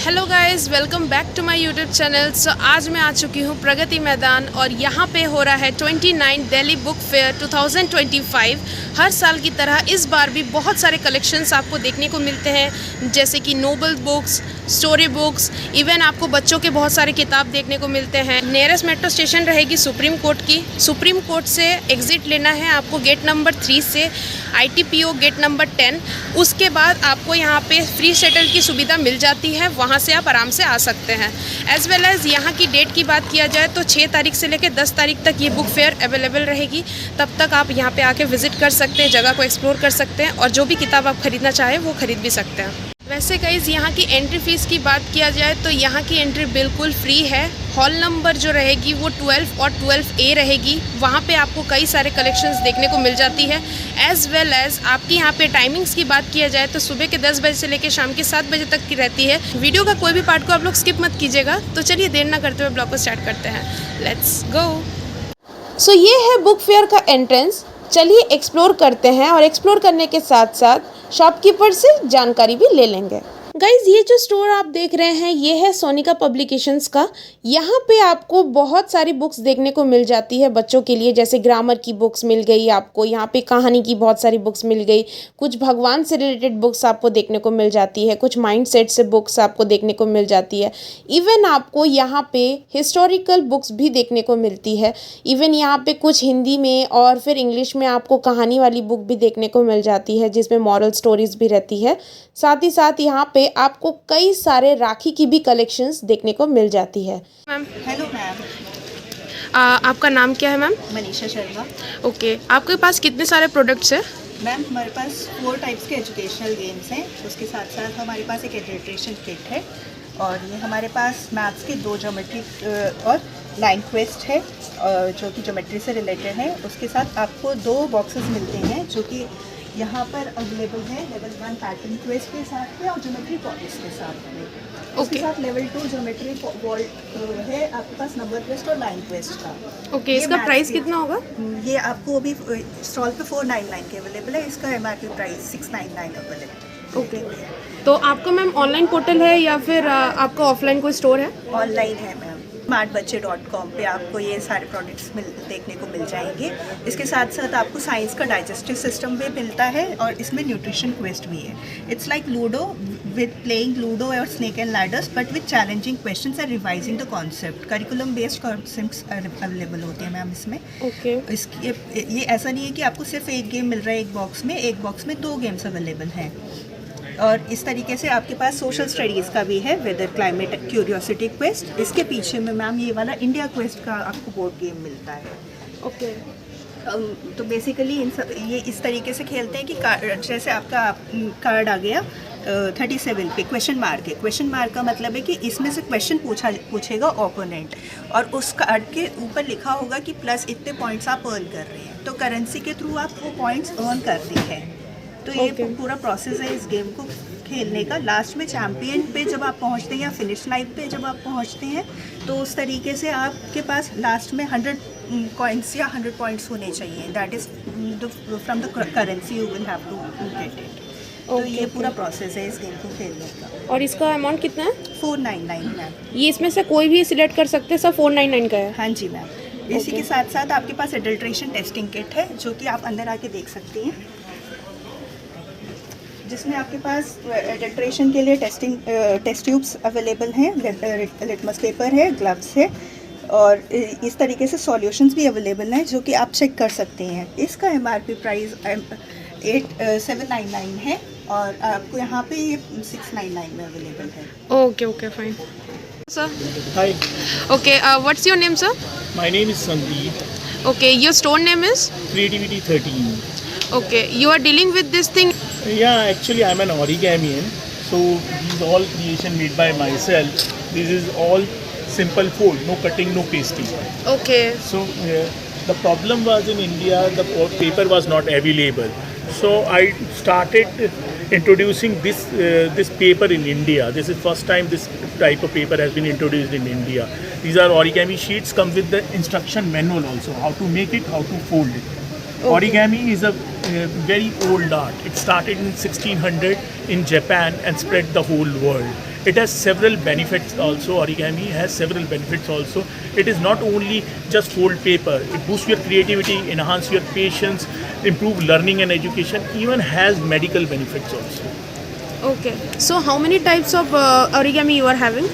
Hello guys, welcome back to my YouTube channel. So आज मैं आ चुकी हूँ प्रगति मैदान और यहाँ पे हो रहा है 29 दिल्ली बुक फेयर 2025। हर साल की तरह इस बार भी बहुत सारे कलेक्शंस आपको देखने को मिलते हैं, जैसे कि novel books, story books, even आपको बच्चों के बहुत सारे किताब देखने को मिलते हैं। नियरेस्ट मेट्रो स्टेशन रहेगी सुप्रीम कोर्ट की। सुप्रीम कोर्ट से एग्ज़िट लेना है आपको गेट नंबर 3 से, ITPO गेट नंबर 10। उसके बाद आपको यहाँ पे फ्री शटल की सुविधा मिल जाती है, वहाँ से आप आराम से आ सकते हैं। एज़ वेल एज़ यहाँ की डेट की बात किया जाए तो 6 तारीख से लेकर 10 तारीख तक ये बुक फेयर अवेलेबल रहेगी। तब तक आप यहाँ पे आके विज़िट कर सकते हैं, जगह को एक्सप्लोर कर सकते हैं और जो भी किताब आप ख़रीदना चाहें वो ख़रीद भी सकते हैं। वैसे गाइस, यहाँ की एंट्री फ़ीस की बात किया जाए तो यहाँ की एंट्री बिल्कुल फ्री है। हॉल नंबर जो रहेगी वो 12 और 12A रहेगी। वहाँ पे आपको कई सारे कलेक्शंस देखने को मिल जाती है। एज़ वेल एज़ आपकी यहाँ पे टाइमिंग्स की बात किया जाए तो सुबह के 10 बजे से लेकर शाम के 7 बजे तक की रहती है। वीडियो का कोई भी पार्ट को आप लोग स्किप मत कीजिएगा। तो चलिए देर ना करते हुए ब्लॉग को स्टार्ट करते हैं। Let's go. सो ये है बुक फेयर का एंट्रेंस। चलिए एक्सप्लोर करते हैं और एक्सप्लोर करने के साथ साथ शॉपकीपर से जानकारी भी ले लेंगे। गाइज, ये जो स्टोर आप देख रहे हैं ये है सोनिका पब्लिकेशंस का। यहाँ पे आपको बहुत सारी बुक्स देखने को मिल जाती है बच्चों के लिए, जैसे ग्रामर की बुक्स मिल गई आपको, यहाँ पे कहानी की बहुत सारी बुक्स मिल गई, कुछ भगवान से रिलेटेड बुक्स आपको देखने को मिल जाती है, कुछ माइंड सेट से बुक्स आपको देखने को मिल जाती है। इवन आपको यहाँ पे हिस्टोरिकल बुक्स भी देखने को मिलती है। इवन यहाँ पे कुछ हिंदी में और फिर इंग्लिश में आपको कहानी वाली बुक भी देखने को मिल जाती है, जिसमें मॉरल स्टोरीज भी रहती है। साथ ही साथ यहाँ पे आपको कई सारे राखी की भी कलेक्शंस देखने को मिल जाती है। Ma'am, hello ma'am. आपका नाम क्या है मैम? मनीषा शर्मा। ओके, आपके पास कितने सारे प्रोडक्ट्स हैं? मैम, हमारे पास 4 टाइप्स के एजुकेशनल गेम्स हैं। उसके साथ साथ हमारे पास एक एडिट्रेशन किट है और ये हमारे पास मैथ्स के 2 ज्योमेट्री और 9 क्वेस्ट है जो कि ज्योमेट्री से रिलेटेड है। उसके साथ आपको 2 बॉक्सेस मिलते हैं जो कि यहाँ पर अवेलेबल है। लेवल 1 पैटर्न क्वेस्ट के साथ में और ज्योमेट्री पॉलिश के साथ में। उसके साथ लेवल 2 ज्योमेट्री वॉल्ट है आपके पास नंबर क्वेस्ट और 9 क्वेस्ट का। ओके, इसका प्राइस कितना होगा? ये आपको अभी स्टॉल पे 499 के अवेलेबल है। इसका MRP प्राइस 699 अवेलेबल। ओके, तो आपका मैम ऑनलाइन पोर्टल है या फिर आपका ऑफलाइन कोई स्टोर है? ऑनलाइन है मैम। smartbacche.com पे आपको ये सारे प्रोडक्ट्स देखने को मिल जाएंगे। इसके साथ साथ आपको साइंस का डाइजेस्टिव सिस्टम भी मिलता है और इसमें न्यूट्रिशन क्वेस्ट भी है। It's like ludo with playing ludo or snake and ladders but with challenging questions and revising the concept. Curriculum based concepts available होते हैं मैम इसमें। ओके, ये ऐसा नहीं है कि आपको सिर्फ एक गेम मिल रहा है एक बॉक्स में 2 गेम्स अवेलेबल हैं। और इस तरीके से आपके पास सोशल स्टडीज़ का भी है, वेदर क्लाइमेट क्यूरियोसिटी क्वेस्ट। इसके पीछे में मैम ये वाला इंडिया क्वेस्ट का आपको बोर्ड गेम मिलता है। ओके, तो बेसिकली ये इस तरीके से खेलते हैं कि जैसे आपका कार्ड आ गया 37 पे क्वेश्चन मार्क है। क्वेश्चन मार्क का मतलब है कि इसमें से क्वेश्चन पूछेगा ओपोनेंट और उस कार्ड के ऊपर लिखा होगा कि प्लस इतने पॉइंट्स आप अर्न कर रहे हैं, तो करेंसी के थ्रू आप वो पॉइंट्स अर्न करते हैं। तो ये पूरा प्रोसेस है इस गेम को खेलने का। लास्ट में चैम्पियन पे जब आप पहुंचते हैं या फिनिश लाइन पे जब आप पहुंचते हैं तो उस तरीके से आपके पास लास्ट में 100 कॉइन्स या 100 पॉइंट्स होने चाहिए। That is from the currency you will have to get it. तो ये पूरा प्रोसेस है इस गेम को खेलने का। और इसका अमाउंट कितना है? 499 मैम। ये इसमें से कोई भी सिलेक्ट कर सकते हैं, सब 499 का है? हाँ जी मैम। इसी के साथ साथ आपके पास एडल्ट्रेशन टेस्टिंग किट है जो कि आप अंदर आके देख सकती हैं, जिसमें आपके पास एडल्ट्रेशन के लिए टेस्ट ट्यूब्स अवेलेबल हैं, लिटमस पेपर है, ग्लव्स है और इस तरीके से सॉल्यूशंस भी अवेलेबल हैं जो कि आप चेक कर सकते हैं। इसका MRP प्राइस 799 है और आपको यहाँ पे ये 699 में अवेलेबल है। Okay okay, fine sir. Hi, okay, what's your name sir? my name is Sandeep, okay, your store name is? Creativity 13. Okay, you are dealing with this thing? Yeah, actually I'm an origamian, so these all creation made by myself. This is all simple fold, no cutting, no pasting. Okay, So the problem was in India, the paper was not available. So I started introducing this paper in India. This is first time this type of paper has been introduced in India. These are origami sheets, come with the instruction manual also, how to make it, how to fold it. Okay. Origami is a very old art. It started in 1600 in Japan and spread the whole world. It has several benefits also. Origami has several benefits also. It is not only just fold paper. It boosts your creativity, enhance your patience, improve learning and education. Even has medical benefits also. Okay. So how many types of origami you are having?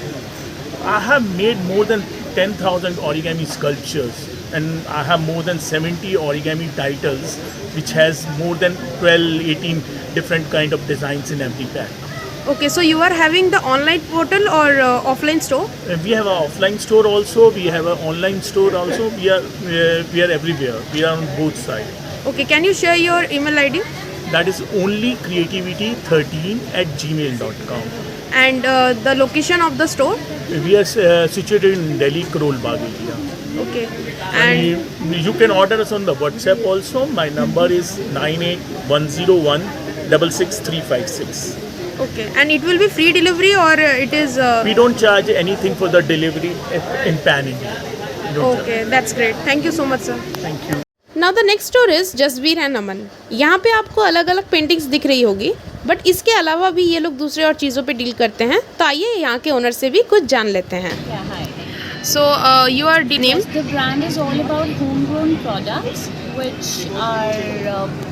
I have made more than 10,000 origami sculptures, and I have more than 70 origami titles, which has more than 12, 18 different kind of designs in every pack. Okay, so you are having the online portal or offline store? We have an offline store also. We have an online store also. We are everywhere. We are on both sides. Okay, can you share your email ID? That is onlycreativity13@gmail.com. And the location of the store? We are situated in Delhi, Karol Bagh area. Okay. And And you can order us on the WhatsApp also. My number is 98101 66356. okay. And it will be free delivery or it is We don't charge anything for the delivery in Pan India. We don't okay, that's great. Thank you so much, sir. charge. Thank you. Now the next store is Jasbir and Aman. यहाँ पे आपको अलग अलग paintings दिख रही होगी, but इसके अलावा भी ये लोग दूसरे और चीज़ों पे डील करते हैं। तो आइए यहाँ के ओनर से भी कुछ जान लेते हैं। Yeah, hi. So you R D name? Yes, the brand is all about homegrown products, which are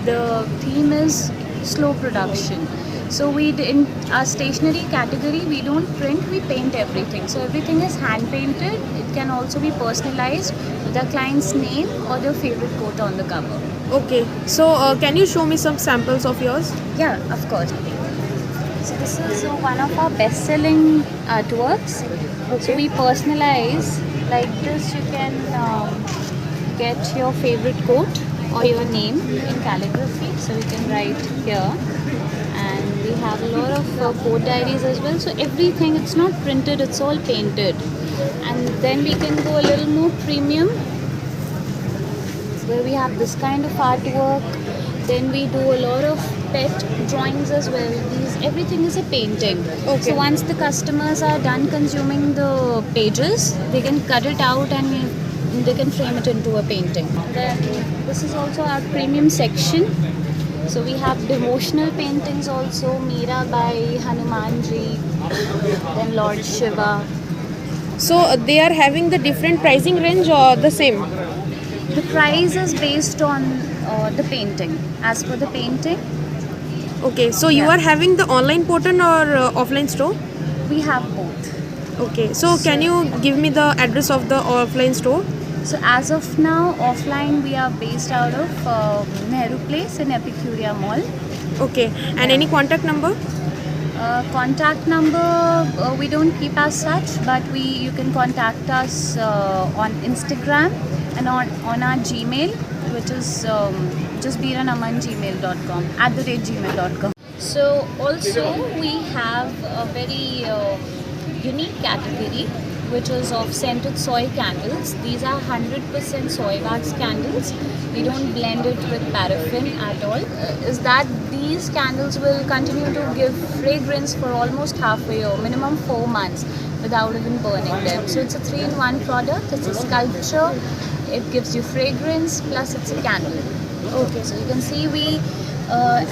the theme is slow production. So in our stationery category, we don't print, we paint everything. So everything is hand painted. It can also be personalized with the client's name or their favorite quote on the cover. Okay, so can you show me some samples of yours? Yeah, of course. So this is one of our best-selling artworks. So we personalize like this. You can get your favorite quote or your name in calligraphy. So we can write here, and we have a lot of quote diaries as well. So everything, it's not printed; it's all painted. And then we can go a little more premium, where we have this kind of artwork. Then we do a lot of pet drawings as well. Everything is a painting. Okay. So once the customers are done consuming the pages, they can cut it out and they can frame it into a painting. Then this is also our premium section. So we have devotional paintings also, Mirabai, Hanumanji, then Lord Shiva. So they are having the different pricing range or the same? The price is based on the painting. As for the painting, Okay, so you Yeah. are having the online portal or offline store? we have both. Okay, so can you give me the address of the offline store? So as of now, offline we are based out of Nehru Place in Epicuria Mall. Okay, and any contact number? Contact number we don't keep as such, but you can contact us on Instagram and on our Gmail, which is justbeeranaman@gmail.com @gmail.com. So also we have a very unique category, which is of scented soy candles. These are 100% soy wax candles. We don't blend it with paraffin at all. Is that these candles will continue to give fragrance for almost half a year, minimum 4 months, without even burning them. So it's a 3-in-1 product. It's a sculpture. It gives you fragrance, plus it's a candle. Okay, so you can see we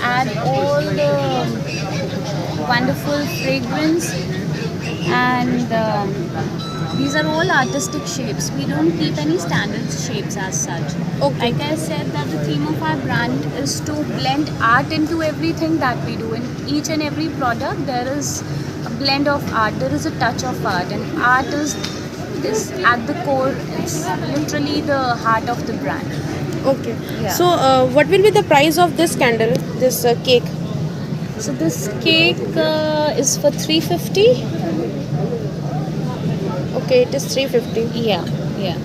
add all the wonderful fragrance, and these are all artistic shapes. We don't keep any standard shapes as such. Okay. Like I said, that the theme of our brand is to blend art into everything that we do. In each and every product, there is a blend of art. There is a touch of art, and art is at the core. It's literally the heart of the brand. Okay. Yeah. So what will be the price of this candle, this cake? So this cake is for 350. Okay, it is 350. Yeah, yeah.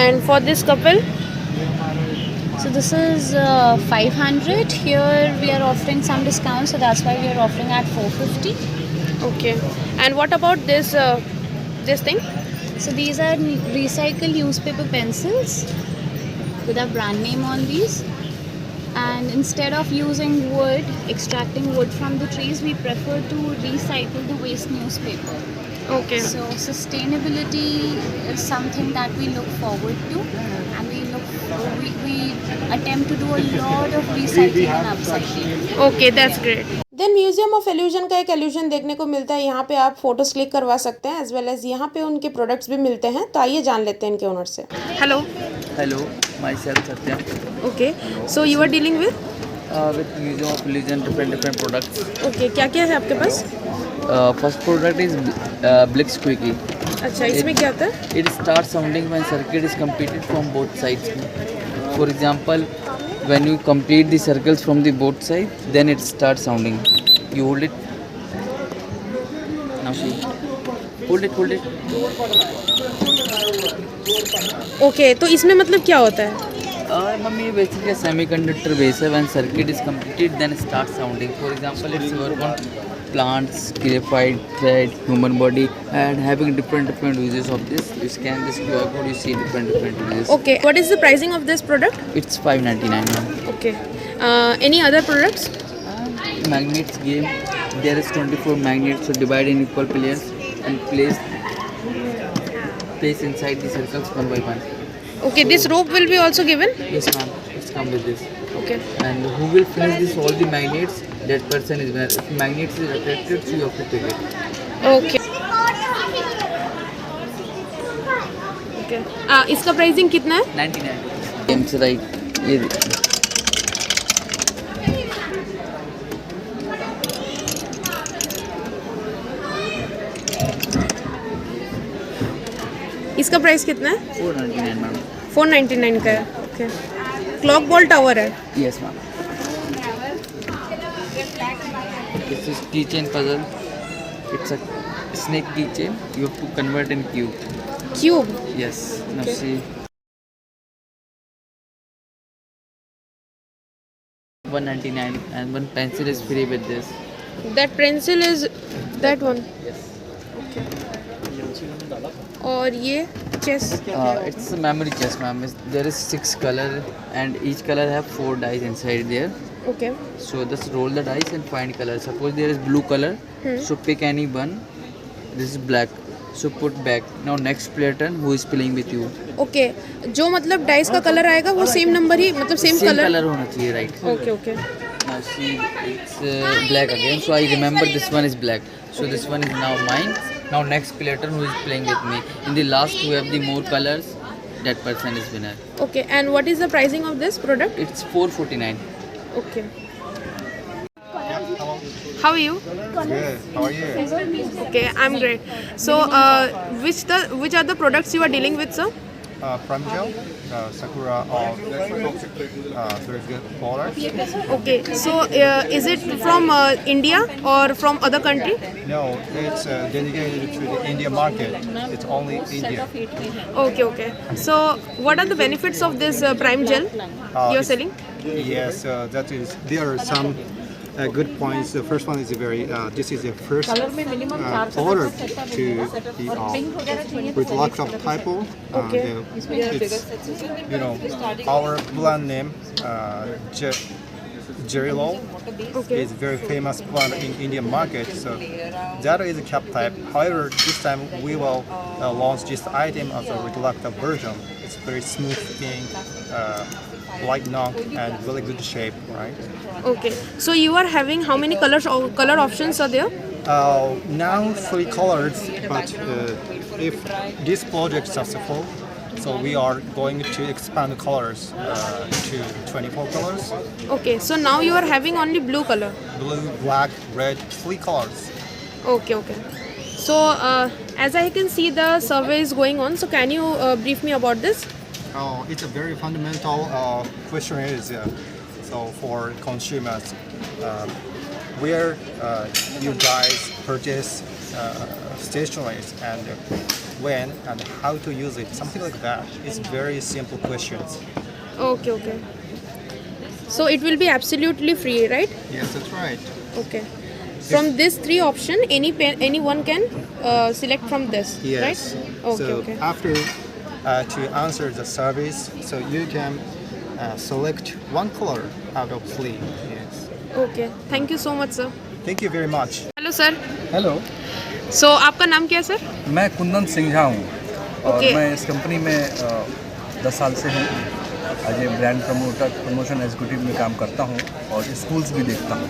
And for this couple? So this is 500. Here we are offering some discounts, so that's why we are offering at 450. Okay. And what about this this thing? So these are recycled newspaper pencils with our brand name on these. And instead of using wood, extracting wood from the trees, we prefer to recycle the waste newspaper. Okay. So sustainability is something that we look forward to, and we attempt to do a lot of recycling and upcycling. Okay, that's great. Then museum of illusion का एक illusion देखने को मिलता है। यहाँ पे आप photos click करवा सकते हैं, एज वेल एज यहाँ पे उनके प्रोडक्ट्स भी मिलते हैं। तो आइए जान लेते हैं इनके ओनर से। Hello Hello, myself Satyam. Okay, so you are dealing with With Museum of Illusion, different products. Okay, क्या क्या है आपके पास? First product is Blix Quickie. अच्छा, इसमें क्या होता है? It starts sounding when circuit is completed from both sides. For example, when you complete the circles from the both sides, then it starts sounding. You hold it. Now see. Hold it. Okay, तो इसमें मतलब क्या होता है? Mummy, basically a semiconductor base. When circuit is completed, then it starts sounding. For example, it's work on plants, graphite, thread, human body, and having different uses of this. You scan this QR code, you see different uses. Okay, what is the pricing of this product? It's $5.99 now. Okay, any other products? Magnets game. There is 24 magnets, so divide in equal pairs and place inside the circles one by one. Okay, this rope will be also given? Yes, ma'am. It's come with this. Okay, And who will finish this all the magnets? That person is winner. If magnets is attracted, so you have to take it. Okay, okay, इसका pricing कितना है? 99. Games right. ये इसका price कितना है? 499 ma'am. 499 का है। Okay, clock ball tower है। Yes ma'am. This is keychain puzzle. It's a snake keychain. You have to convert in cube. Cube? Yes. Now Okay. see. 199 and one pencil is free with this. That pencil is that one. Yes. और ये chess? It's a memory chess, ma'am. There is 6 color and each color have 4 dice inside there. Okay, So just roll the dice and find color. Suppose there is blue color, so pick any one. This is black, so put back. Now next player turn. Who is playing with you? Okay, जो मतलब dice का colour आएगा वो same number ही, मतलब same Same colour? color होना चाहिए, right? Okay okay, Now see, it's black again. So I remember this one is black. So this one is now mine. Now next player turn. Who is playing with me? In the last, who have the more colors, that person is winner. Okay, and what is the pricing of this product? It's 449. Okay, how are you? Good. How are you? Okay, I'm great. So, which are the products you are dealing with, sir? Prime Gel, Sakura, all very good products. Okay, so is it from India or from other country? No, it's dedicated to the India market. It's only India. Okay, okay. So, what are the benefits of this Prime Gel you're it's- selling? Yes, that is. There are some good points. The first one is this is the first product to the with lack of typo. Okay. It's our brand name Jerilol Okay. is very famous brand in Indian market. So that is a cap type. However, this time we will launch this item as a reluctant version. It's very smooth ink, light knock, and really good shape, right? Okay. So you are having how many color options are there? Now 3 colors, but if this project is successful, so we are going to expand the colors to 24 colors: Okay. So now you are having only blue color. blue, black, red, 3 colors. Okay, okay. So as I can see, the survey is going on. So can you brief me about this? It's a very fundamental questionnaire. So for consumers, where you guys purchase stationaries and when and how to use it, something like that. It's very simple questions. Okay, okay. So it will be absolutely free, right? Yes, that's right. Okay. From this 3 option, anyone can select from this, Yes. right? Okay, So okay. after to answer the surveys, so you can select one color out of 3. Yes. Okay. Thank you so much, sir. Thank you very much. Hello, sir. Hello, So आपका नाम क्या है, sir? मैं कुंदन सिंह झा हूँ और Okay. मैं इस company में 10 साल से हूँ। As a brand promotion executive में काम करता हूँ और स्कूल्स भी देखता हूँ।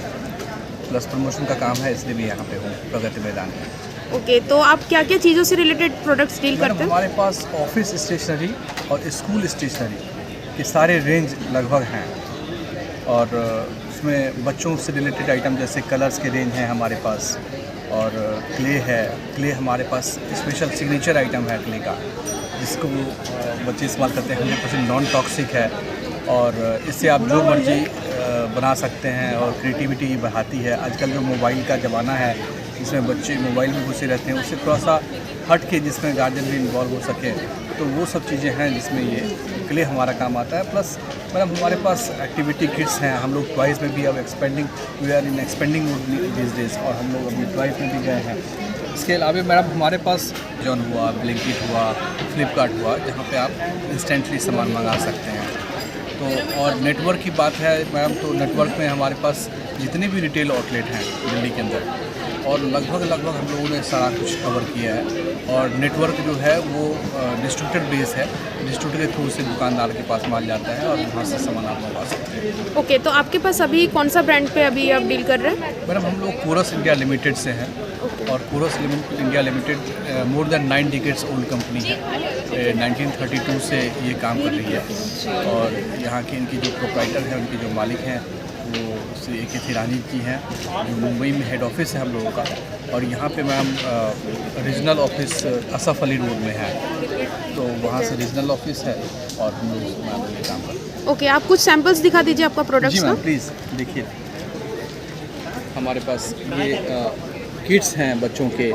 प्लस प्रमोशन का काम है, इसलिए भी यहाँ पे हूँ प्रगति मैदान में। ओके, तो आप क्या क्या चीज़ों से रिलेटेड प्रोडक्ट्स डील मैडम करते हैं? हमारे पास ऑफिस स्टेशनरी और स्कूल स्टेशनरी के सारे रेंज लगभग हैं, और उसमें बच्चों से रिलेटेड आइटम जैसे कलर्स के रेंज हैं हमारे पास, और क्ले है। क्ले हमारे पास स्पेशल सिग्नेचर आइटम है क्ले का, जिसको बच्चे इस्तेमाल करते हैं। 100% नॉन टॉक्सिक है, और इससे आप जो मर्जी बना सकते हैं, और क्रिएटिविटी बढ़ाती है। आजकल जो मोबाइल का ज़माना है, जिसमें बच्चे मोबाइल में घुसे रहते हैं, उससे थोड़ा सा हट के जिसमें गार्जियन भी इन्वॉल्व हो सके, तो वो सब चीज़ें हैं जिसमें ये क्ले हमारा काम आता है। प्लस मैडम हमारे पास एक्टिविटी किट्स हैं, हम लोग टॉयज़ में भी अब we are in expanding this days, और हम लोग अभी टॉयज़ में भी गए हैं। इसके अलावा मैडम हमारे पास जॉन हुआ, ब्लिंकिट हुआ, फ्लिपकार्ट हुआ, जहाँ पे आप इंस्टेंटली सामान मंगा सकते हैं। तो और नेटवर्क की बात है मैडम, तो नेटवर्क में हमारे पास जितने भी रिटेल आउटलेट हैं दिल्ली के अंदर, और लगभग हम लोगों ने सारा कुछ कवर किया है। और नेटवर्क जो है वो डिस्ट्रीब्यूटर बेस है, डिस्ट्रीब्यूटर के थ्रू से दुकानदार के पास माल जाता है, और वहाँ से सामान आप मंगा सकते हैं। ओके, तो आपके पास अभी कौन सा ब्रांड पे अभी आप डील कर रहे हैं? मैडम हम लोग कोरस इंडिया लिमिटेड से हैं, और Kores India limited more than 9 decades old company है। 1932 से ये काम कर रही है, और यहाँ की इनकी जो प्रोप्राइटर हैं, उनके जो मालिक हैं, वो श्री A.K. थिरानी जी हैं, जो मुंबई में हेड ऑफिस है हम लोगों का। और यहाँ पे ma'am regional office Asaf Ali road में है, तो वहाँ से रीजनल ऑफिस है, और हम लोग मैम ये काम करते हैं। ओके, आप कुछ सैम्पल्स दिखा दीजिए आपका जी प्रोडक्ट्स का। मैम प्लीज़ देखिए, हमारे पास ये किट्स हैं बच्चों के,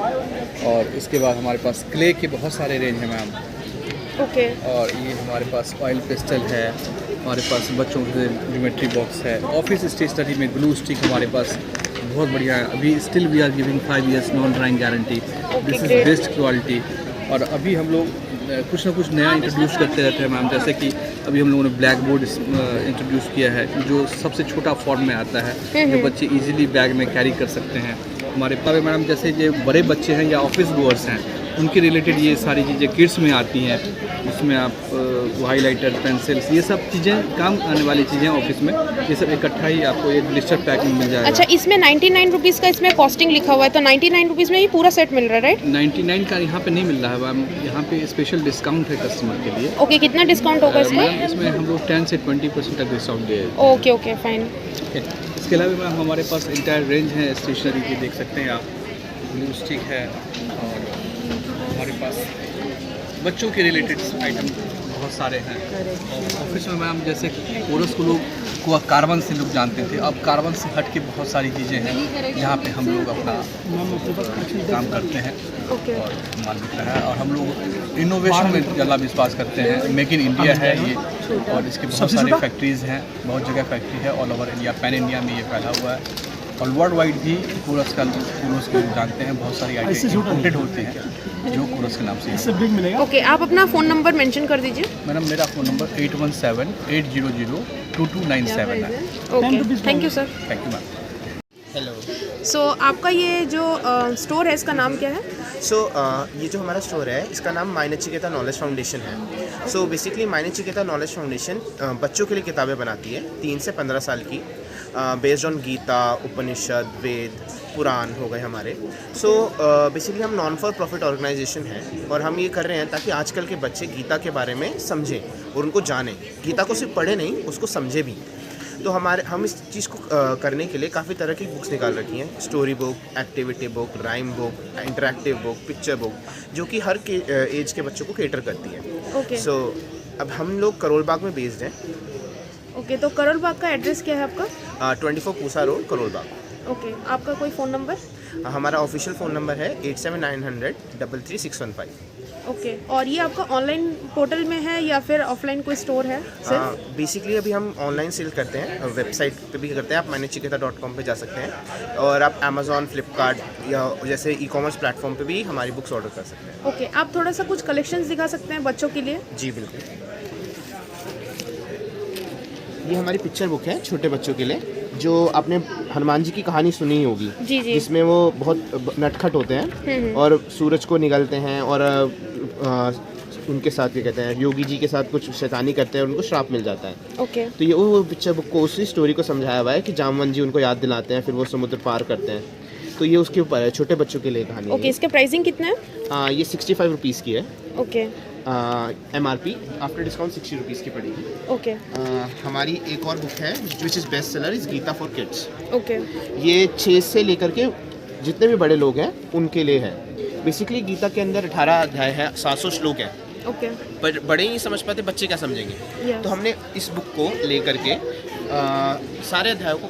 और इसके बाद हमारे पास क्ले के बहुत सारे रेंज हैं मैम। ओके, और ये हमारे पास ऑयल पेस्टल है, हमारे पास बच्चों के ज्योमेट्री बॉक्स है। ऑफिस स्टेशनरी में ग्लू स्टिक हमारे पास बहुत बढ़िया है। अभी still we are giving 5 years non drying guarantee, this is great. Best quality. और अभी हम लोग कुछ ना कुछ नया इंट्रोड्यूस करते रहते हैं मैम, जैसे कि अभी हम लोगों ने ब्लैक बोर्ड इंट्रोड्यूस किया है, जो सबसे छोटा फॉर्म में आता है, जो बच्चे इजीली बैग में कैरी कर सकते हैं। हमारे पास मैडम जैसे जो बड़े बच्चे हैं या ऑफिस गोअर्स हैं, उनके रिलेटेड ये सारी चीज़ें किट्स में आती हैं। उसमें आप हाइलाइटर, पेंसिल्स, ये सब चीज़ें काम आने वाली चीज़ें ऑफिस में, ये सब इकट्ठा ही आपको एक ब्लिस्टर पैक में मिल जाएगा। अच्छा, इसमें 99 रुपीज़ का इसमें कॉस्टिंग लिखा हुआ है, तो 99 रुपीज़ में ही पूरा सेट मिल रहा है, राइट? 99 का यहाँ पे नहीं मिल रहा है मैम, यहाँ पे स्पेशल डिस्काउंट है कस्टमर के लिए। ओके, कितना डिस्काउंट होगा इसमें? मैम इसमें हम लोग 10 से 20% तक डिस्काउंट दे। Okay okay, fine. इसके अलावा मैम हमारे पास इंटायर रेंज है स्टेशनरी की, देख सकते हैं आप। ग्लू स्टिक है, और हमारे पास बच्चों के रिलेटेड आइटम बहुत सारे हैं। और ऑफिस में मैम जैसे कोरस को लोग को कार्बन से लोग जानते थे, अब कार्बन से हट के बहुत सारी चीज़ें हैं जहाँ पे हम लोग अपना काम करते हैं, ओके, और माल बिकता है। और हम लोग इनोवेशन में ज़्यादा विश्वास करते हैं। मेक इन इंडिया है ये, और इसके बहुत सारी फैक्ट्रीज़ हैं, बहुत जगह फैक्ट्री है, all over India, pan India में ये फैला हुआ है। और वर्ल्ड वाइड भी कोरस के लोग जानते हैं, बहुत सारी आइटम इम्पोर्टेड होते हैं जो कोरस के नाम से। ओके, आप अपना फ़ोन नंबर मेंशन कर दीजिए। मैडम मेरा फ़ोन नंबर 8178002297 है। Okay, thank you sir. Thank you ma'am. So आपका ये जो स्टोर है, इसका नाम क्या है? ये जो हमारा स्टोर है, इसका नाम माय नचिकेता नॉलेज फाउंडेशन है। So basically my Nachiketa knowledge foundation बच्चों के लिए किताबें बनाती है 3 से 15 साल की, बेस्ड ऑन गीता, उपनिषद, वेद, पुराण हो गए हमारे। सो बेसिकली हम नॉन फॉर प्रॉफिट ऑर्गेनाइजेशन है, और हम ये कर रहे हैं ताकि आजकल के बच्चे गीता के बारे में समझें और उनको जानें। गीता को सिर्फ पढ़े नहीं, उसको समझे भी। तो हम इस चीज़ को करने के लिए काफ़ी तरह की बुक्स निकाल रखी हैं, story book, activity book, rhyme book, interactive book, picture book, जो कि हर एज के बच्चों को केटर करती है। ओके, सो अब हम लोग करोल बाग में बेस्ड हैं। ओके, तो करोल बाग का एड्रेस क्या है आपका? 24 पूसा रोड, करोल बाग। ओके, आपका कोई फ़ोन नंबर? हमारा ऑफिशियल फ़ोन नंबर है 8790 33615। ओके, और ये आपका ऑनलाइन पोर्टल में है या फिर ऑफलाइन कोई स्टोर है सिर्फ? बेसिकली अभी हम ऑनलाइन सेल करते हैं, वेबसाइट पे भी करते हैं, आप mynachikéta.com पे जा सकते हैं, और आप अमेज़ॉन, फ्लिपकार्ट या जैसे ई कॉमर्स प्लेटफॉर्म पे भी हमारी बुक्स ऑर्डर कर सकते हैं। ओके, आप थोड़ा सा कुछ कलेक्शंस दिखा सकते हैं बच्चों के लिए? जी बिल्कुल। ये हमारी पिक्चर बुक है छोटे बच्चों के लिए, जो आपने हनुमान जी की कहानी सुनी ही होगी, जी जी, जिसमें वो बहुत नटखट होते हैं और सूरज को निगलते हैं और उनके साथ क्या कहते हैं, योगी जी के साथ कुछ शैतानी करते हैं, उनको श्राप मिल जाता है। ओके तो ये वो पिक्चर बुक को उसी स्टोरी को समझाया हुआ है कि जामवन जी उनको याद दिलाते हैं, फिर वो समुद्र पार करते हैं। तो ये उसके ऊपर है, छोटे बच्चों के लिए कहानी ओके, है। इसका प्राइसिंग कितना है? ये 65 रुपीज़ की है। Okay MRP after discount 60 rupees की पड़ेगी। ओके हमारी एक और बुक है which is best seller is Gita for kids. Okay ये 6 से लेकर के जितने भी बड़े लोग हैं उनके लिए है। बेसिकली गीता के अंदर 18 अध्याय है, 700 श्लोक है, ओके पर बड़े ही नहीं समझ पाते, बच्चे क्या समझेंगे। Yes. तो हमने इस बुक को लेकर के सारे अध्यायों को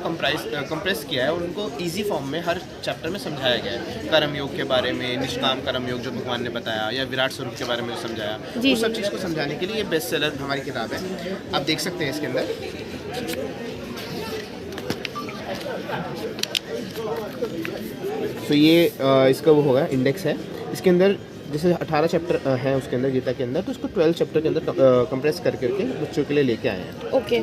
कंप्रेस किया है और उनको इजी फॉर्म में हर चैप्टर में समझाया गया है। कर्म योग के बारे में, निष्काम कर्म योग जो भगवान ने बताया, या विराट स्वरूप के बारे में जो समझाया, जी, वो सब जी। चीज़ को समझाने के लिए ये बेस्ट सेलर हमारी किताब है। आप देख सकते हैं इसके अंदर। तो ये इसका वो होगा इंडेक्स है। इसके अंदर जैसे 18 चैप्टर हैं उसके अंदर गीता के अंदर, तो इसको 12 चैप्टर के अंदर कंप्रेस कर करके बच्चों के लिए लेके आए हैं। ओके,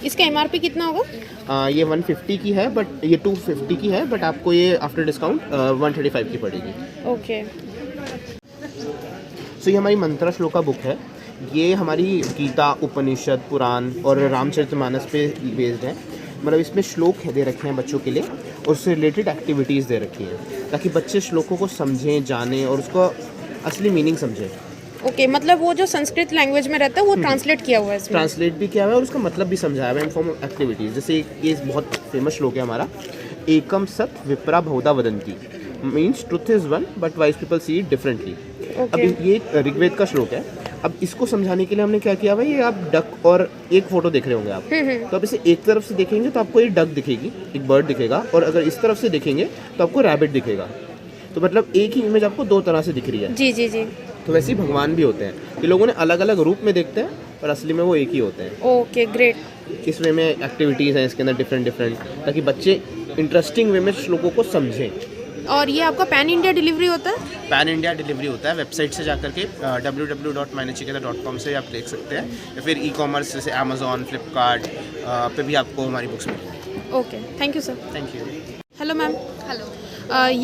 इसका MRP कितना होगा? ये 150 की है, बट ये 250 की है, बट आपको ये आफ्टर डिस्काउंट 135 की पड़ेगी। ओके सो ये हमारी मंत्रा श्लोका बुक है। ये हमारी गीता, उपनिषद, पुराण और रामचरितमानस पे बेस्ड है। मतलब इसमें श्लोक दे रखे हैं बच्चों के लिए और उससे रिलेटेड एक्टिविटीज़ दे रखी हैं, ताकि बच्चे श्लोकों को समझें, जानें और उसका असली मीनिंग समझें। ओके, मतलब वो जो संस्कृत लैंग्वेज में रहता है वो ट्रांसलेट किया हुआ है इसमें? ट्रांसलेट भी किया हुआ है और उसका मतलब भी समझाया हुआ है इन फॉर्म ऑफ एक्टिविटीज़। जैसे ये बहुत फेमस श्लोक है हमारा, एकम सत विप्रा बहुधा वदंती, means truth is one but wise people see it differently. अब ये ऋग्वेद का श्लोक है। अब इसको समझाने के लिए हमने क्या किया भाई, ये आप डक और एक फोटो देख रहे होंगे आप, तो आप इसे एक तरफ से देखेंगे तो आपको ये डक दिखेगी, एक बर्ड दिखेगा, और अगर इस तरफ से देखेंगे तो आपको रैबिट दिखेगा। तो मतलब एक ही इमेज आपको दो तरह से दिख रही है। जी जी जी। तो वैसे ही भगवान भी होते हैं, कि लोगों ने अलग अलग रूप में देखते हैं पर असली में वो एक ही होते हैं। Okay great. इस वे में एक्टिविटीज़ हैं इसके अंदर डिफरेंट, ताकि बच्चे इंटरेस्टिंग वे में श्लोकों को समझें। और ये आपका पैन इंडिया डिलीवरी होता है? पैन इंडिया डिलीवरी होता है। वेबसाइट से जाकर के www.mynachiketa.com से आप देख सकते हैं, या फिर ई-कॉमर्स जैसे अमेजोन, फ्लिपकार्ट पे भी आपको हमारी बुक्स मिलेंगी। Okay, thank you sir. Thank you. Hello ma'am, Hello.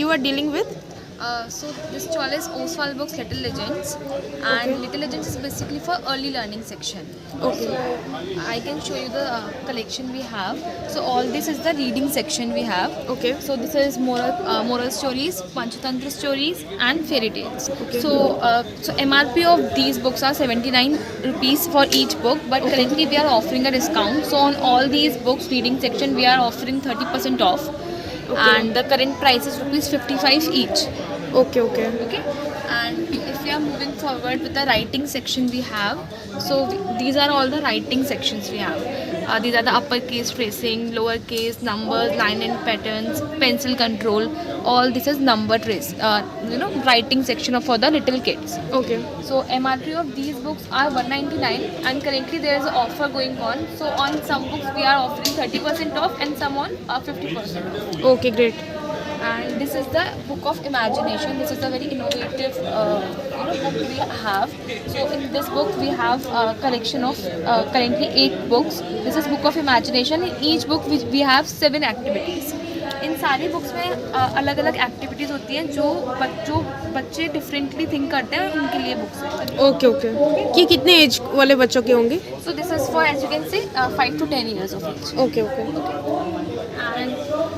You are dealing with? So this stall is Oswald Books Little Legends, and Little Legends is basically for early learning section. Okay. So I can show you the collection we have. So all this is the reading section we have. Okay. So this is moral stories, Panchatantra stories, and fairy tales. Okay. So MRP of these books are 79 rupees for each book, but currently we are offering a discount. So on all these books reading section we are offering 30% off. Okay. And the current price is rupees 55 each. Okay, okay. Okay, and if we are moving forward with the writing section we have, so these are all the writing sections we have. These are the uppercase tracing, lowercase, numbers, line and patterns, pencil control. All this is number trace, writing section for the little kids. Okay. So MRP of these books are 199, and currently there is an offer going on. So on some books we are offering 30% off and some on 50% off. Okay, great. And this is the book of imagination. This is a very innovative book we have. So in this book we have a collection of currently 8 books. This is book of imagination. In each book we have 7 activities. इन सारी books में अलग अलग activities होती हैं जो बच्चे differently think करते हैं, उनके लिए बुक्स हैं। Okay okay. ये कितने एज वाले बच्चों के होंगे? So this is for age you can say 5 to 10 years of age. Okay okay. And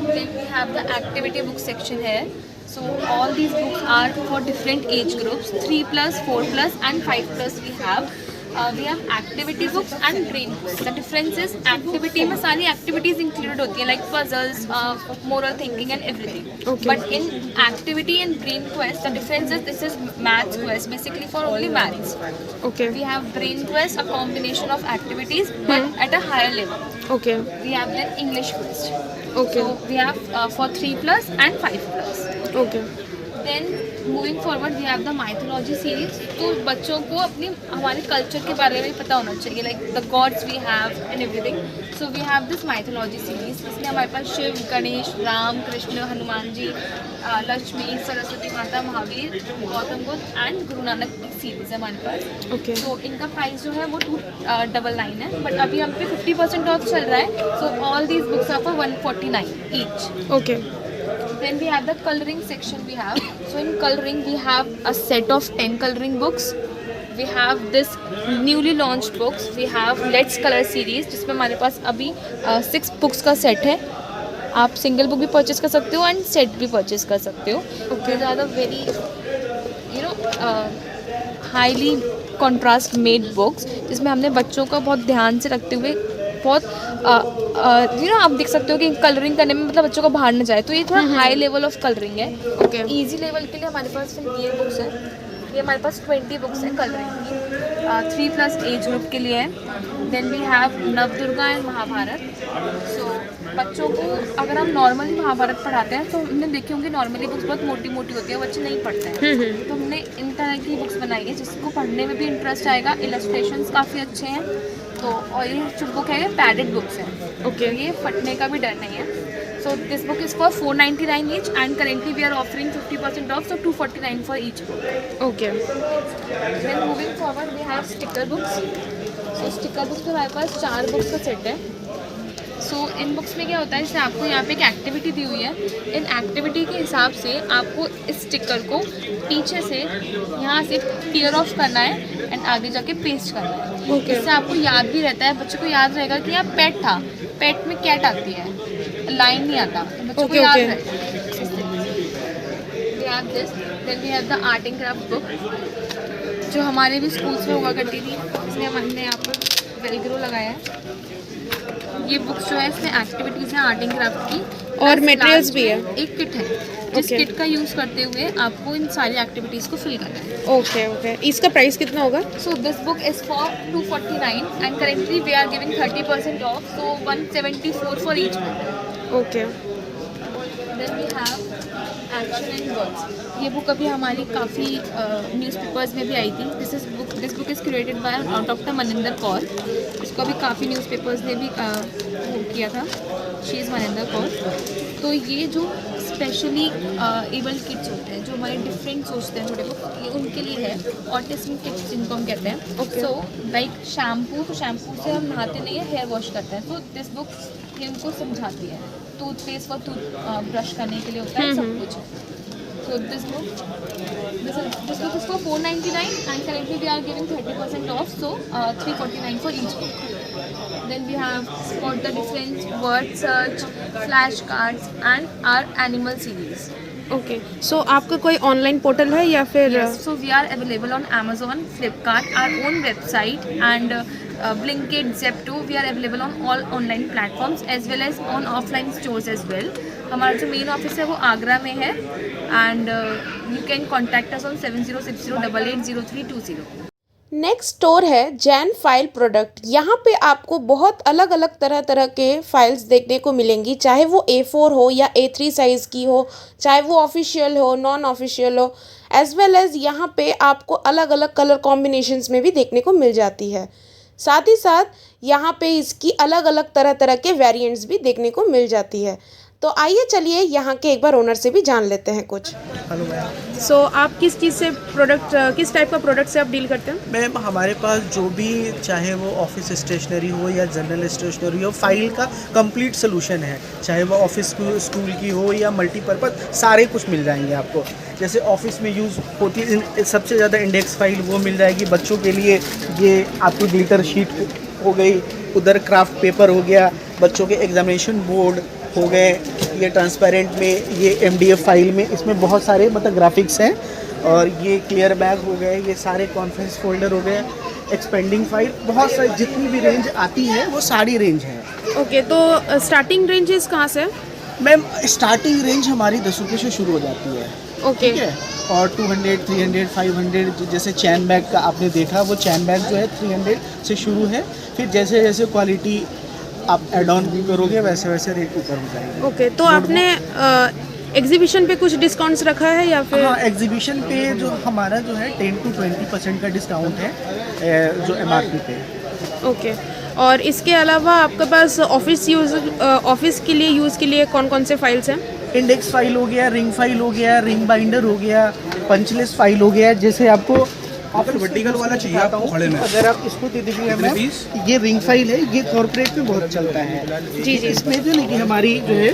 then we have the activity book section here. So all these books are for different age groups, 3+, 4+, and 5+ we have. We have activity books and brain books. The difference is activity में सारी activities included होती हैं, like puzzles, moral thinking and everything. Okay. But in activity and brain quest, the difference is this is maths quest, basically for only maths. Okay. We have brain quest, a combination of activities, but at a higher level. Okay. We have then English quest. Okay. So we have for 3+ and 5+. Okay. Then moving forward we have the mythology series. तो बच्चों को अपनी हमारे culture के बारे में पता होना चाहिए, like the gods we have and everything. So we have this mythology series. इसमें हमारे पास शिव, गणेश, राम, कृष्ण, हनुमान जी, लक्ष्मी, सरस्वती माता, महावीर, गौतम बुद्ध एंड गुरु नानक सीरीज है हमारे पास. Okay. तो इनका प्राइस जो है वो 299 है, बट अभी हम पे 50% ऑफ चल रहा है. So all these books are for 149 each. Okay. Then we have the coloring section we have. So in coloring we have a set of 10 coloring books. we have this newly launched books. We have Let's Color series जिसमें हमारे पास अभी 6 books का set है. आप single book भी purchase कर सकते हो एंड सेट भी परचेज कर सकते हो. These are the very highly contrast made books जिसमें हमने बच्चों का बहुत ध्यान से रखते हुए बहुत आप देख सकते हो कि कलरिंग करने में मतलब बच्चों को बाहर न जाए, तो ये थोड़ा हाई लेवल ऑफ कलरिंग है. ओके, इजी लेवल के लिए हमारे पास ये बुक्स हैं. ये हमारे पास 20 बुक्स हैं कलरिंग की. 3+ एज ग्रुप के लिए है. Then we have Navdurga and Mahabharata. So बच्चों को अगर हम नॉर्मली महाभारत पढ़ाते हैं तो हमने देखी होंगी नॉर्मली बुक्स बहुत मोटी मोटी होती है, बच्चे नहीं पढ़ते हैं. तो हमने इन तरह की बुक्स बनाई है जिसको पढ़ने में भी इंटरेस्ट आएगा. इलस्ट्रेशंस काफ़ी अच्छे हैं. तो और ये जो बुक है ये पैडेड बुक्स हैं. ओके, ये फटने का भी डर नहीं है. So this book is for 499 each and currently we are offering 50% off, so 249 for each book. Okay, then moving forward we have sticker books. So sticker books में हमारे पास 4 बुक्स का सेट है. सो इन बुक्स में क्या होता है, जैसे आपको यहाँ पे एक एक्टिविटी दी हुई है. इन एक्टिविटी के हिसाब से आपको इस स्टिकर को पीछे से यहाँ से टीयर ऑफ करना है एंड आगे जाके पेस्ट करना है. इससे आपको याद भी रहता है, बच्चे को याद रहेगा कि यहाँ पेट था, पेट में कैट आती है, लाइन नहीं आता, बच्चों को याद रहता है. Then we have the art and craft book जो हमारे भी स्कूल्स में हुआ करती थी. इसलिए हमने यहाँ पर वेलक्रो लगाया है. ये बुक्स जो है इसमें एक्टिविटीज़ हैं आर्ट एंड क्राफ्ट की और मटेरियल्स भी है. एक किट है जिस किट का यूज़ करते हुए आपको इन सारी एक्टिविटीज़ को फिल करना है. ओके ओके, इसका प्राइस कितना होगा? So this book is for 249 and currently we are giving 30% off, so 174 for each book. Okay, then we have action and words. ये बुक अभी हमारी काफ़ी न्यूज़पेपर्स में भी आई थी. This book is created by doctor Maninder Kaur. इसको अभी काफ़ी न्यूज़पेपर्स ने भी किया था. She is Maninder Kaur. तो ये जो स्पेशली एबल्ड किड्स होते हैं जो हमारे डिफरेंट सोचते हैं छोटे लोग, ये उनके लिए है. ऑटिज्म किड्स जिनको हम कहते हैं. सो लाइक शैम्पू, तो शैम्पू से हम नहाते नहीं है, हेयर वॉश करते हैं. सो दिस बुक ये उनको समझाती है. टूथपेस्ट और ब्रश करने के लिए होता है, सब कुछ है. So this book is for 499 and currently we are giving 30% off, so 349 for each book. Then we have Spot the Difference, Word Search, Flashcards and our Animal series. Okay. So आपका कोई ऑनलाइन पोर्टल है या फिर? Yes, so we are available on Amazon, Flipkart, our own website and Blinkit, Zepto. We are available on all online platforms as well as on offline stores as well. हमारा जो main office है वो आगरा में है and you can contact us on 7060880320. Next store है Jain file product. यहाँ पे आपको बहुत अलग अलग तरह के फाइल्स देखने को मिलेंगी, चाहे वो A4 हो या A3 साइज़ की हो, चाहे वो ऑफिशियल हो नॉन ऑफिशियल हो, एज वेल एज़ यहाँ पे आपको अलग अलग कलर कॉम्बिनेशंस में भी देखने को मिल जाती है. साथ ही साथ यहाँ पे इसकी अलग अलग तरह के वेरिएंट्स भी देखने को मिल जाती है. तो आइए चलिए यहाँ के एक बार ओनर से भी जान लेते हैं कुछ. Hello ma'am. सो आप किस चीज़ से प्रोडक्ट, किस टाइप का प्रोडक्ट से आप डील करते हैं? मैम हमारे पास जो भी चाहे वो ऑफिस स्टेशनरी हो या जनरल स्टेशनरी हो, फाइल का कंप्लीट सोल्यूशन है. चाहे वो ऑफिस स्कूल की हो या मल्टीपर्पज़, सारे कुछ मिल जाएंगे आपको. जैसे ऑफिस में यूज़ होती है सबसे ज़्यादा इंडेक्स फाइल, वो मिल जाएगी बच्चों के लिए. ये आपकी ग्लिटर शीट हो गई, उधर क्राफ्ट पेपर हो गया, बच्चों के एग्जामिनेशन बोर्ड हो गए. ये ट्रांसपेरेंट में, ये MDF फाइल में, इसमें बहुत सारे मतलब ग्राफिक्स हैं. और ये क्लियर बैग हो गए, ये सारे कॉन्फ्रेंस फोल्डर हो गए, एक्सपेंडिंग फाइल, बहुत सारी जितनी भी रेंज आती है वो सारी रेंज है. ओके, तो स्टार्टिंग रेंजेस कहाँ से? मैम स्टार्टिंग रेंज हमारी 10 रुपये से शुरू हो जाती है. ओके. ठीक है. और 200, 300, 500, जैसे चैन बैग का आपने देखा, वो चैन बैग जो है 300 से शुरू है. फिर जैसे जैसे क्वालिटी आप एड ऑन करोगे वैसे वैसे रेट ऊपर हो जाएंगे. ओके, तो आपने एग्जीबिशन पे कुछ डिस्काउंट्स रखा है या फिर? हाँ, एग्जीबिशन पे जो हमारा जो है 10 to 20% का डिस्काउंट है जो MRP पे. ओके. और इसके अलावा आपके पास ऑफिस के लिए यूज़ के लिए कौन कौन से फाइल्स हैं? इंडेक्स फाइल हो गया, रिंग फाइल हो गया, रिंग बाइंडर हो गया, पंच लिस्ट फाइल हो गया. जैसे आपको वर्टिकल वाला चाहिए आपको, अगर आप इसको दे दीजिए मैम, ये रिंग फाइल है, ये कॉर्पोरेट में बहुत चलता है. जी जी. इसमें जो है हमारी जो है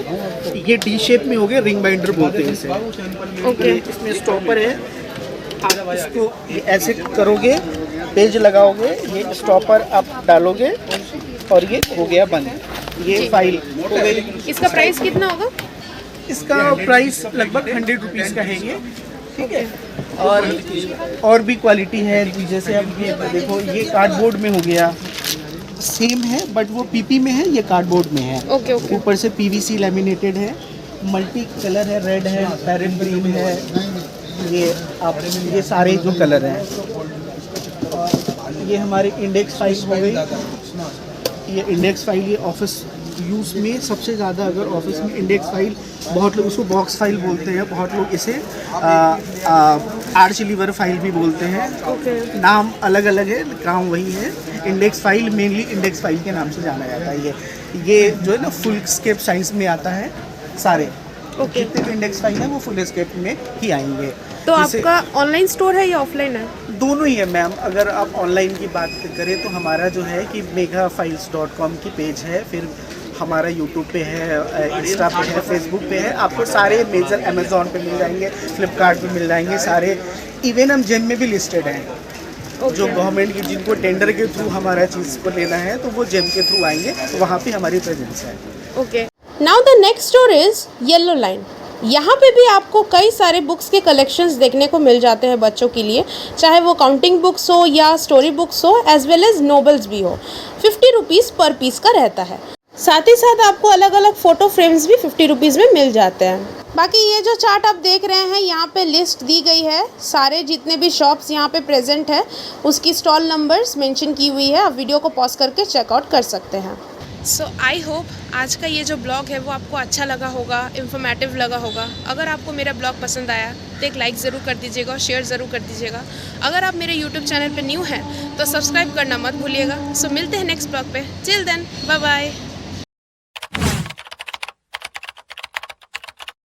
ये D शेप में हो गया, रिंग बाइंडर बोलते हैं इसे. ओके. इसमें स्टॉपर है, आप इसको ऐसे करोगे पेज लगाओगे, ये स्टॉपर आप डालोगे और ये हो गया बंद। ये फाइल हो गई। इसका प्राइस कितना होगा? इसका प्राइस लगभग 100 रुपीज़ का है ये, ठीक है। और भी क्वालिटी है, जैसे अब ये देखो, ये कार्डबोर्ड में हो गया, सेम है बट वो पीपी में है, ये कार्डबोर्ड में है। Okay okay. ऊपर से पीवीसी लैमिनेटेड है, मल्टी कलर है, रेड है, पैरेट ग्रीन है, ये सारे जो कलर हैं। ये हमारे इंडेक्स फाइल हो गई। ये इंडेक्स फाइल ये ऑफिस यूज़ में सबसे ज़्यादा, अगर ऑफिस में इंडेक्स फाइल, बहुत लोग उसको बॉक्स फाइल बोलते हैं, बहुत लोग इसे आर्च लीवर फाइल भी बोलते हैं। नाम अलग अलग है, काम वही है। Index file mainly index file के नाम से जाना जाता है। ये जो है ना फुल स्केप साइंस में आता है सारे। जितने भी इंडेक्स फाइल है वो फुल स्केप में ही आएंगे। तो आपका ऑनलाइन स्टोर है या ऑफलाइन है? दोनों ही है मैम। अगर आप ऑनलाइन की बात करें तो हमारा जो है कि megafiles.com की पेज है, फिर हमारा यूट्यूब पे है, इंस्टा पे है, फेसबुक पे है। आपको सारे मेजर अमेज़ॉन पे मिल जाएंगे, फ्लिपकार्ट पे मिल जाएंगे सारे। इवन हम जेम में भी लिस्टेड हैं। जो गवर्नमेंट की, जिनको टेंडर के थ्रू हमारा चीज़ को लेना है तो वो जेम के थ्रू आएंगे, तो वहाँ पे हमारी प्रेजेंस है। Okay. Now the next store is yellow line. यहाँ पे भी आपको कई सारे बुक्स के कलेक्शंस देखने को मिल जाते हैं बच्चों के लिए, चाहे वो काउंटिंग बुक्स हो या स्टोरी बुक्स हो, एज वेल एज नोवेल्स भी हो। 50 रुपीज़ पर पीस का रहता है। साथ ही साथ आपको अलग अलग फ़ोटो फ्रेम्स भी 50 रुपीज़ में मिल जाते हैं। बाकी ये जो चार्ट आप देख रहे हैं, यहाँ पे लिस्ट दी गई है, सारे जितने भी शॉप्स यहाँ पे प्रेजेंट है उसकी स्टॉल नंबर्स मेंशन की हुई है। आप वीडियो को पॉज करके चेकआउट कर सकते हैं। सो आई होप आज का ये जो ब्लॉग है वो आपको अच्छा लगा होगा, इन्फॉर्मेटिव लगा होगा। अगर आपको मेरा ब्लॉग पसंद आया तो एक लाइक ज़रूर कर दीजिएगा और शेयर ज़रूर कर दीजिएगा। अगर आप मेरे यूट्यूब चैनल पे न्यू हैं तो सब्सक्राइब करना मत भूलिएगा। सो मिलते हैं नेक्स्ट ब्लॉग पे। Till then, bye bye.